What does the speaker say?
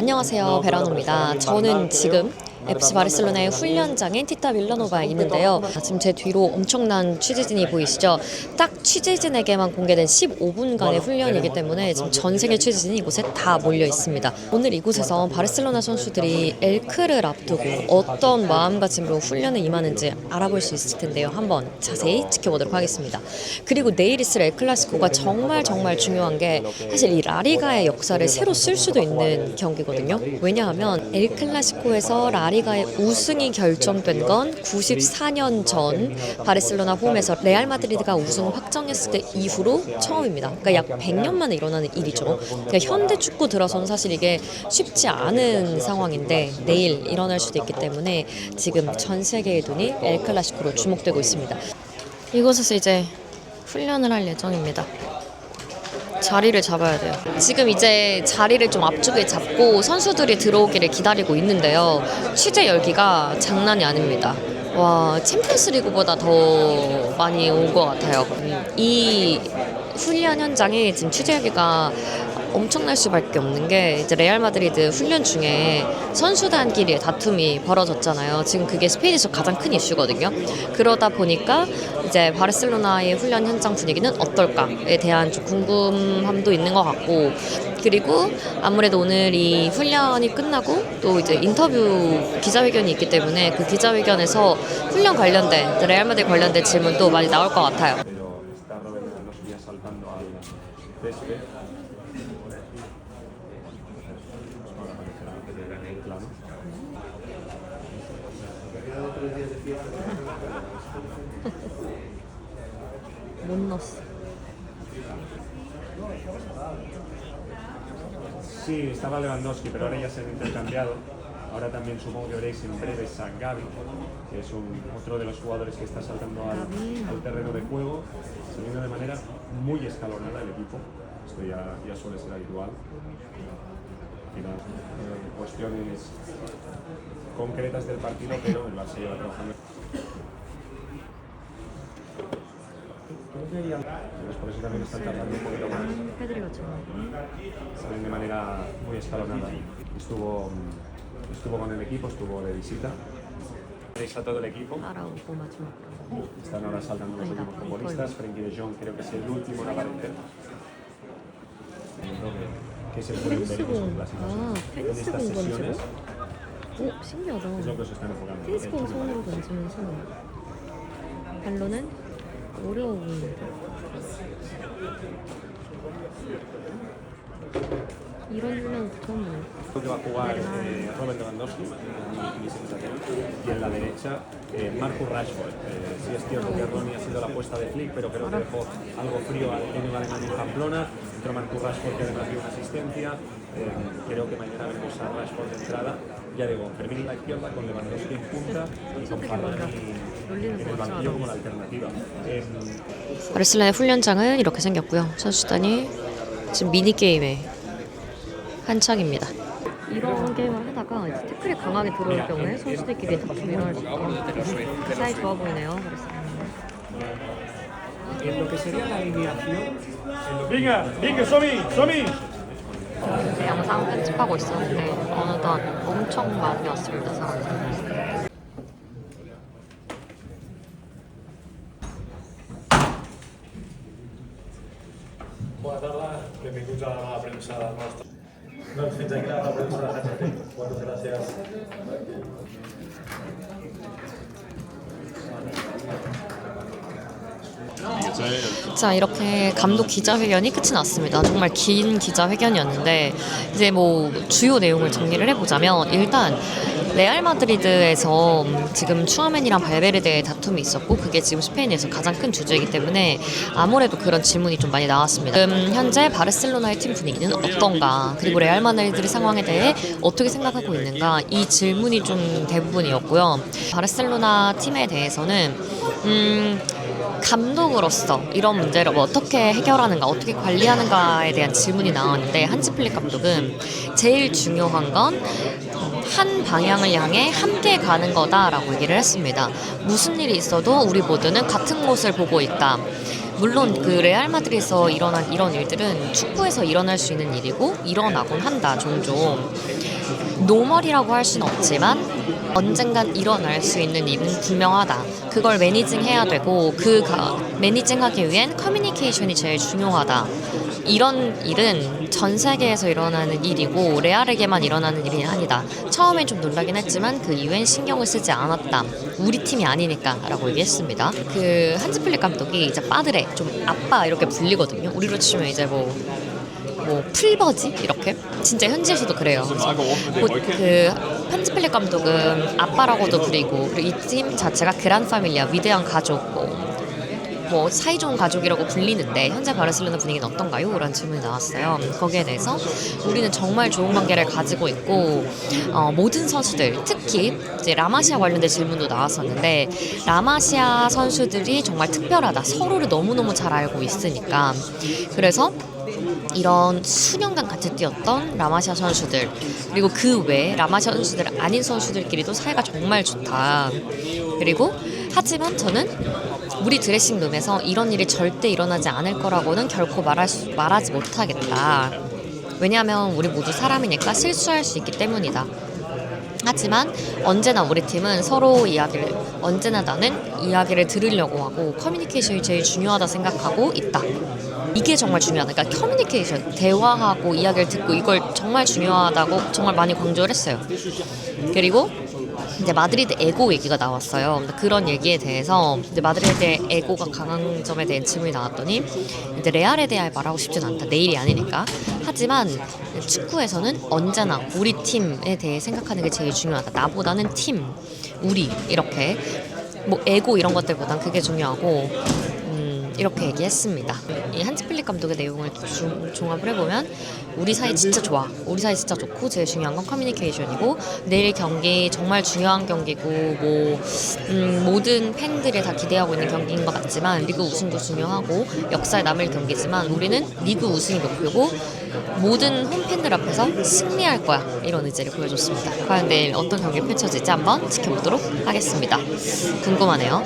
안녕하세요, 베라노입니다. 저는 지금 FC 바르셀로나의 훈련장인 티타 빌라노바에 있는데요. 지금 제 뒤로 엄청난 취재진이 보이시죠? 딱 취재진에게만 공개된 15분간의 훈련이기 때문에 지금 전 세계 취재진이 이곳에 다 몰려 있습니다. 오늘 이곳에서 바르셀로나 선수들이 엘크를 앞두고 어떤 마음가짐으로 훈련에 임하는지 알아볼 수 있을 텐데요. 한번 자세히 지켜보도록 하겠습니다. 그리고 내일 있을 엘클라시코가 정말 중요한 게 사실 이 라리가의 역사를 새로 쓸 수도 있는 경기거든요. 왜냐하면 엘클라시코에서 라리가의 우승이 결정된 건 94년 전 바르셀로나 홈에서 레알 마드리드가 우승을 확정했을 때 이후로 처음입니다. 그러니까 약 100년 만에 일어나는 일이죠. 그러니까 현대 축구 들어서는 사실 이게 쉽지 않은 상황인데 내일 일어날 수도 있기 때문에 지금 전 세계의 눈이 엘클라시코로 주목되고 있습니다. 이곳에서 이제 훈련을 할 예정입니다. 자리를 잡아야 돼요. 지금 이제 자리를 좀 앞쪽에 잡고 선수들이 들어오기를 기다리고 있는데요. 취재 열기가 장난이 아닙니다. 와, 챔피언스 리그보다 더 많이 온 것 같아요. 이 훈련 현장에 지금 취재 열기가 엄청날 수밖에 없는 게 이제 레알 마드리드 훈련 중에 선수단끼리의 다툼이 벌어졌잖아요. 지금 그게 스페인에서 가장 큰 이슈거든요. 그러다 보니까 이제 바르셀로나의 훈련 현장 분위기는 어떨까에 대한 좀 궁금함도 있는 것 같고, 그리고 아무래도 오늘 이 훈련이 끝나고 또 이제 인터뷰 기자회견이 있기 때문에 그 기자회견에서 훈련 관련된 레알 마드리드 관련된 질문도 많이 나올 것 같아요. 못 넣었어. Sí, estaba Lewandowski, pero ahora ya se han intercambiado. Ahora también supongo que veréis en breves a Gavi, que es otro de los jugadores que está saltando al terreno de juego, saliendo de manera muy escalonada el equipo. Esto ya suele ser habitual. Al final, cuestiones concretas del partido, pero el Barça lleva trabajando. Por eso también están tardando un poquito más. Salen de manera muy escalonada. Estuvo con el equipo, estuvo de visita. Veis a todo el equipo. Están ahora saltando los últimos futbolistas. Frenkie de Jong creo que es el último en aparecer. Que se pueden ver en estas sesiones. 신기하다. Es lo que se están enfocando. 테니스공 손으로 던지는 손. 발로는 어려워 보이는데. 이런 훈련 처음 보네. Creo que va a jugar Robert Lewandowski, mi sensación, y en la derecha Marcus Rashford. Sí es cierto que Ronnie ha sido la apuesta de Flick, pero creo que dejó algo frío al técnico alemán en Pamplona. Entró Marcus Rashford, que además dio una asistencia. Creo que mañana veremos a Rashford de entrada. Ya digo, Fermín en la izquierda, con Lewandowski en punta y con Ferran en el banquillo como la alternativa. 바르셀로나의 훈련장은 이렇게 생겼고요. 선수단이 지금 미니게임에 한창입니다. 이런 게임을 하다가 이제 태클이 강하게 들어올 경우에 선수들끼리 다툼이 일어날 수 있도록 사이 좋아 보이네요. 이제 영상 편집하고 있었는데 어느덧 엄청 많이 왔습니다, 사람들이. Buenas tardes, benvinguts a la premsa nostra. Doncs fins aquí la premsa de Hansa. Moltes gràcies. 자, 이렇게 감독 기자회견이 끝이 났습니다. 정말 긴 기자회견이었는데 이제 뭐 주요 내용을 정리를 해보자면, 일단 레알 마드리드에서 지금 추아멘이랑 발베르데의 다툼이 있었고 그게 지금 스페인에서 가장 큰 주제이기 때문에 아무래도 그런 질문이 좀 많이 나왔습니다. 지금 현재 바르셀로나의 팀 분위기는 어떤가, 그리고 레알 마드리드 상황에 대해 어떻게 생각하고 있는가, 이 질문이 좀 대부분이었고요. 바르셀로나 팀에 대해서는 감독으로서 이런 문제를 어떻게 해결하는가, 어떻게 관리하는가에 대한 질문이 나왔는데, 한지 플릭 감독은 제일 중요한 건 한 방향을 향해 함께 가는 거다라고 얘기를 했습니다. 무슨 일이 있어도 우리 모두는 같은 곳을 보고 있다. 물론 그 레알 마드리드에서 일어난 이런 일들은 축구에서 일어날 수 있는 일이고 일어나곤 한다, 종종. 노멀이라고 할 수는 없지만 언젠간 일어날 수 있는 일은 분명하다. 그걸 매니징해야 되고 매니징하기 위한 커뮤니케이션이 제일 중요하다. 이런 일은 전 세계에서 일어나는 일이고 레알에게만 일어나는 일이 아니다. 처음엔 좀 놀라긴 했지만 그 이후엔 신경을 쓰지 않았다. 우리 팀이 아니니까 라고 얘기했습니다. 그 한지 플릭 감독이 이제 빠드레 좀 아빠 이렇게 불리거든요. 우리로 치면 이제 뭐 풀버지 이렇게 진짜 현지에서도 그래요. 그 한지 플릭 감독은 아빠라고도 부리고 그리고 이 팀 자체가 그란 파밀리아 위대한 가족 뭐 사이좋은 가족이라고 불리는데 현재 바르셀로나 분위기는 어떤가요? 라는 질문이 나왔어요. 거기에 대해서 우리는 정말 좋은 관계를 가지고 있고 모든 선수들 특히 이제 라마시아 관련된 질문도 나왔었는데 라마시아 선수들이 정말 특별하다. 서로를 너무너무 잘 알고 있으니까 그래서 이런 수년간 같이 뛰었던 라마시아 선수들 그리고 그 외에 라마시아 선수들 아닌 선수들끼리도 사이가 정말 좋다. 그리고 하지만 저는 우리 드레싱룸에서 이런 일이 절대 일어나지 않을 거라고는 결코 말하지 못하겠다. 왜냐하면 우리 모두 사람이니까 실수할 수 있기 때문이다. 하지만 언제나 우리 팀은 서로 언제나 나는 이야기를 들으려고 하고 커뮤니케이션이 제일 중요하다 생각하고 있다. 이게 정말 중요하다. 그러니까 커뮤니케이션, 대화하고 이야기를 듣고 이걸 정말 중요하다고 정말 많이 강조를 했어요. 그리고 이제 마드리드 에고 얘기가 나왔어요. 그런 얘기에 대해서 이제 마드리드의 에고가 강한 점에 대한 질문이 나왔더니 이제 레알에 대해 말하고 싶진 않다. 내일이 아니니까. 하지만 축구에서는 언제나 우리 팀에 대해 생각하는 게 제일 중요하다. 나보다는 팀, 우리 이렇게 뭐 에고 이런 것들보단 그게 중요하고 이렇게 얘기했습니다. 이 한지 플릭 감독의 내용을 종합을 해보면 우리 사이 진짜 좋아. 우리 사이 진짜 좋고 제일 중요한 건 커뮤니케이션이고 내일 경기 정말 중요한 경기고 모든 팬들이 다 기대하고 있는 경기인 것 같지만 리그 우승도 중요하고 역사에 남을 경기지만 우리는 리그 우승이 목표고 모든 홈팬들 앞에서 승리할 거야. 이런 의지를 보여줬습니다. 과연 내일 어떤 경기 펼쳐질지 한번 지켜보도록 하겠습니다. 궁금하네요.